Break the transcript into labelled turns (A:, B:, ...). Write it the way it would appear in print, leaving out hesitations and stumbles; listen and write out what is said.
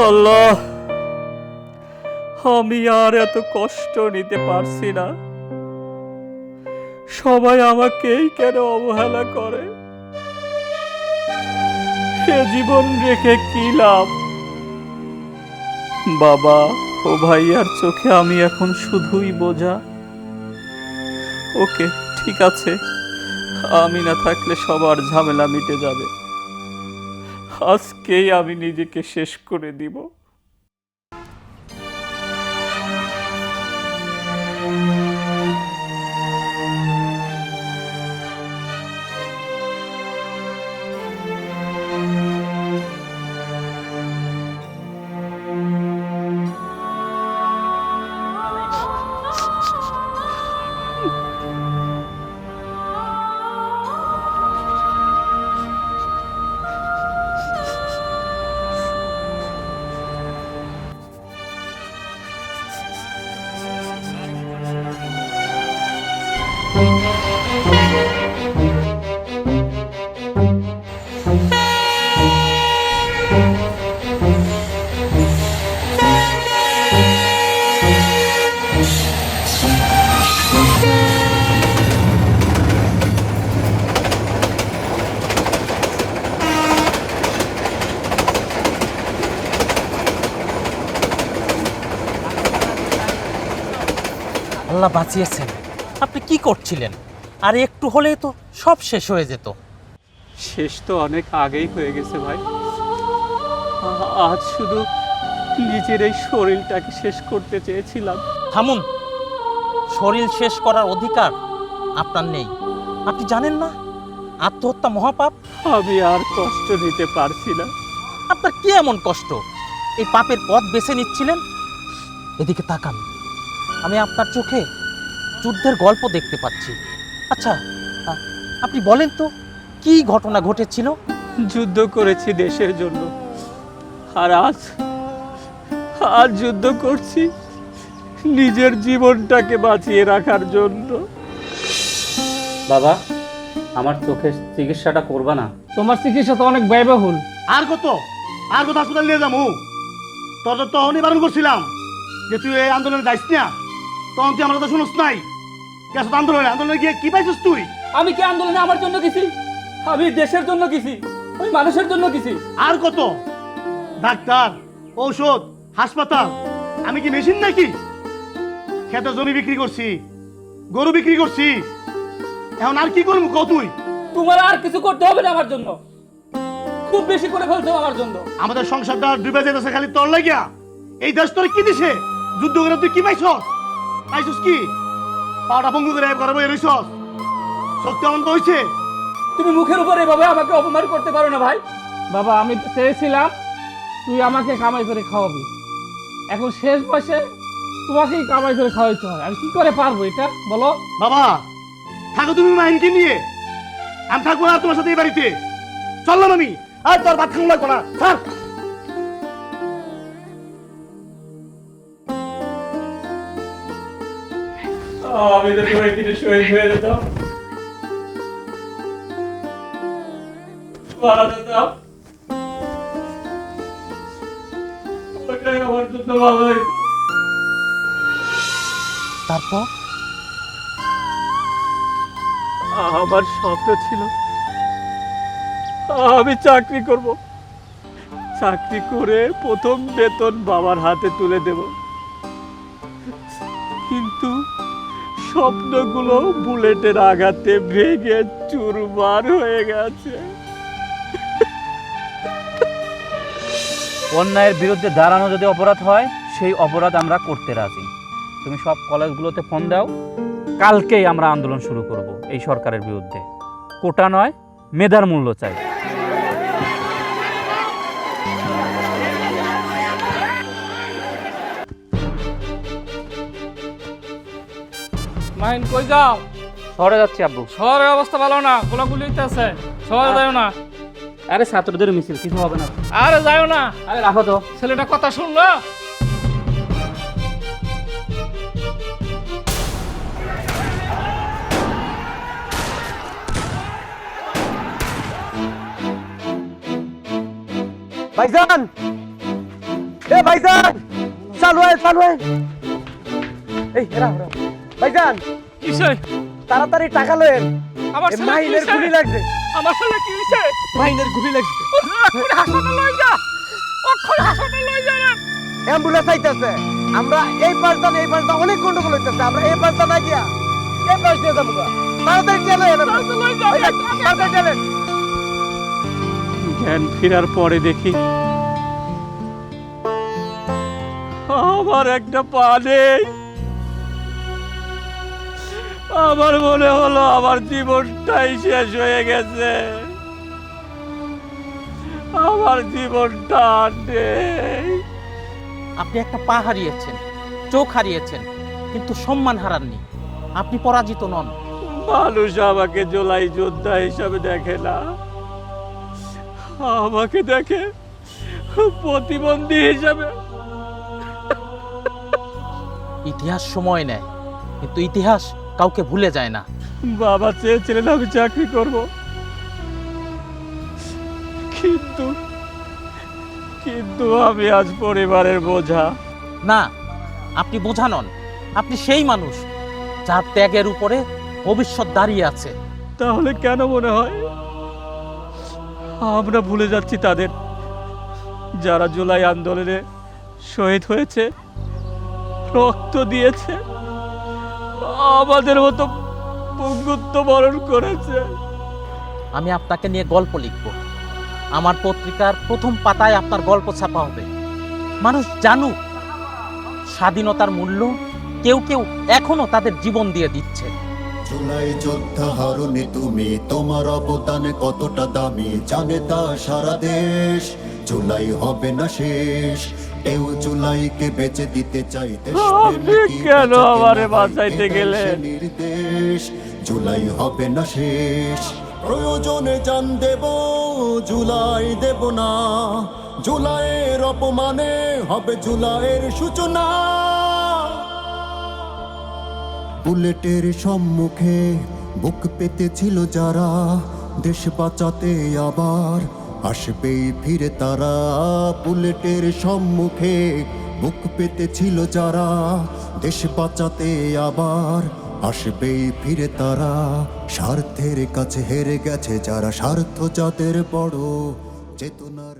A: আল্লাহ, আমি আর এত কষ্ট নিতে পারছি না। সবাই আমাকেই কেন অবহেলা করে? এ জীবন রেখে কি লাভ? বাবা ও ভাইয়ার চোখে আমি এখন শুধুই বোঝা। ওকে, ঠিক আছে, আমি না থাকলে সবার ঝামেলা মিটে যাবে। আজকেই আমি নিজেকে শেষ করে দিব।
B: আল্লাহ বাঁচিয়েছেন। আপনি কি করছিলেন? আর একটু হলেই তো সব শেষ হয়ে যেত।
A: শেষ তো অনেক আগেই হয়ে গেছে ভাই। আজ শুধু নিজের এই শরীরটাকে শেষ করতে চেয়েছিলাম।
B: থামুন, শরীর শেষ করার অধিকার আপনার নেই। আপনি জানেন না আত্মহত্যা মহাপাপ?
A: আমি আর কষ্ট নিতে পারছি না।
B: আপনার কি এমন কষ্ট এই পাপের পথ বেছে নিচ্ছিলেন? এদিকে তাকান, আমি আপনার চোখে যুদ্ধের গল্প দেখতে পাচ্ছি। আচ্ছা, আপনি বলেন তো কি ঘটনা ঘটেছিল?
A: যুদ্ধ করেছি দেশের জন্য, আর আজ আজ যুদ্ধ করছি নিজের জীবনটাকে বাঁচিয়ে রাখার জন্য।
C: বাবা, আমার চোখের চিকিৎসাটা করবা না?
D: তোমার চিকিৎসা তো অনেক ব্যয়বহুল।
E: আর কত হাসপাতাল নিয়ে যাবো? তোর তো তখনই বারণ করছিলাম যে তুই এই আন্দোলনে যাইস না। তখন তুই আমার কথা শুনস নাই। গেছ আন্দোলনে গিয়ে কি পাইছিস তুই?
D: আমি কি আন্দোলনে আমার জন্য গেছি? আমি দেশের জন্য গেছি, ওই মানুষের জন্য গেছি।
E: আর কত? ডাক্তার, ঔষধ, হাসপাতাল, আমি কি মেশিন নাকি? খেতে জমি বিক্রি করছি, গরু বিক্রি করছি, এখন আর কি করবো ক তুই?
D: তোমার আর কিছু করতে হবে না আমার জন্য। খুব বেশি করে ফেলছো আমার জন্য।
E: আমাদের সংসারটা ডুবে যেতেছে খালি তোর লাগিয়া। এই দেশ তোর কি দিছে? যুদ্ধ করে তুই কি পাইছস? পাইছস কি? পাওয়াটা পঙ্গু করে করাবো এরইছস? সত্যি অন্ত হয়েছে?
D: তুমি মুখের উপর এভাবে আমাকে অপমান করতে পারো না ভাই। বাবা, আমি চেয়েছিলাম তুই আমাকে কামাই করে খাওয়াবি। এখন শেষ বয়সে তোমাকেই কামাই করে খাওয়াইতে হয়। আমি কি করে পারবো এটা বলো?
E: বাবা, থাকো তুমি মাইনকে নিয়ে। আমি থাকবো না তোমার সাথে এই বাড়িতে। চললাম আমি। আর তোর ভাত খাওয়া লাগবো না। স্যার,
A: আমি তো কয়েকদিনে শহীদ হয়ে যেতাম, মারা যেতাম। ওটাই আমার জন্য ভালো হইতো।
B: তারপর
A: আমার স্বপ্ন ছিল আমি চাকরি করব, চাকরি করে প্রথম বেতন বাবার হাতে তুলে দেব। কিন্তু স্বপ্নগুলো বুলেটের আঘাতে ভেঙে চুরমার হয়ে গেছে।
C: অন্যায়ের বিরুদ্ধে দাঁড়ানো যদি অপরাধ হয়, সেই অপরাধ আমরা করতে রাজি। তুমি সব কলেজগুলোতে ফোন দাও, কালকেই আমরা আন্দোলন শুরু করব এই সরকারের বিরুদ্ধে। কোটা নয়, মেধার মূল্য চাই।
D: মাইন কই যাও?
C: শহরে যাচ্ছি আব্বু।
D: শহরের অবস্থা ভালো না, গোলাগুলি হইতেছে। শহরে যাও না।
C: আরে ছাত্রদের মিছিল, কিছু হবে না।
D: আরে যাও না।
C: আরে রাখো তো।
D: ছেলেটা কথা শুনলো।
E: ভাইজান
F: এ ভাইজান চালু হয় এই এরা ভাইজান
D: কিসে
F: তাড়াতাড়ি টাকা লয়েন
D: আমার
F: এ
D: ছেলে
F: মাইনের
D: কিসে?
F: গুলি লাগছে
D: আমার ছেলে কি হইছে
F: মাইনের গুলি লাগছে
D: হাসপাতালে লই যা অক্ষর হাসপাতালে লই যা না
F: অ্যাম্বুলেন্স আইতাছে আমরা এই পাশটা অনেক গন্ডগোল হইতাছে আমরা এই পাশটা না গিয়া এই পাশ দিয়ে যাবো গা। তাড়াতাড়ি চলে
D: লই যা
F: তাড়াতাড়ি চলেন
A: জ্ঞান ফেরার পরে দেখি আমার একটা পা নেই। আমার মনে হলো আমার জীবনটাই শেষ হয়ে গেছে, আমার জীবনটা আর নেই।
B: আপনি একটা পা হারিয়েছেন, চোখ হারিয়েছেন, কিন্তু সম্মান হারাননি। আপনি পরাজিত নন।
A: মানুষ আমাকে জোলাই যোদ্ধা হিসাবে দেখে না, আমাকে দেখে প্রতিবন্ধী হিসাবে।
B: ইতিহাস সময় নেয়, কিন্তু ইতিহাস কাউকে ভুলে যায় না।
A: বাবা চেয়েছিলেন আমি চাকরি করব, কিন্তু কিন্তু আমি আজ পরিবারের বোঝা।
B: না, আপনি বোঝা নন, আপনি সেই মানুষ যার ত্যাগের উপরে ভবিষ্যৎ দাঁড়িয়ে আছে।
A: তাহলে কেন মনে হয় আমরা ভুলে যাচ্ছি তাদের, যারা জুলাই আন্দোলনে শহীদ হয়েছে, রক্ত দিয়েছে, আমাদের মতো পঙ্গুত্ব বরণ করেছে?
B: আমি আপনাকে নিয়ে গল্প লিখব, আমার পত্রিকার প্রথম পাতায় আপনার গল্প ছাপা হবে। মানুষ জানুক স্বাধীনতার মূল্য কেউ কেউ এখনো তাদের জীবন দিয়ে দিচ্ছে।
G: জুলাই যোদ্ধা হারুনি তুমি, তোমার অবদান কতটা দামি জানে তা সারা দেশ। জুলাই হবে না শেষ, কেউ জুলাইকে বেঁচে দিতে চাইতে
A: আপনি কেন আমারে বাঁচাইতে গেলেন?
G: নির্দেশ জুলাই হবে না শেষ, প্রয়োজনে জান দেব জুলাই দেব না। জুলাইয়ের অপমানে হবে জুলাইয়ের সূচনা। বুলেটের সম্মুখে বুক পেতেছিল যারা, দেশ বাঁচাতে আবার আসবেই ফিরে তারা। বুলেটের সম্মুখে বুক পেতেছিল যারা, দেশ বাঁচাতে আবার আসবেই ফিরে তারা। স্বার্থের কাছে হেরে গেছে যারা, স্বার্থ যাদের বড় চেতনার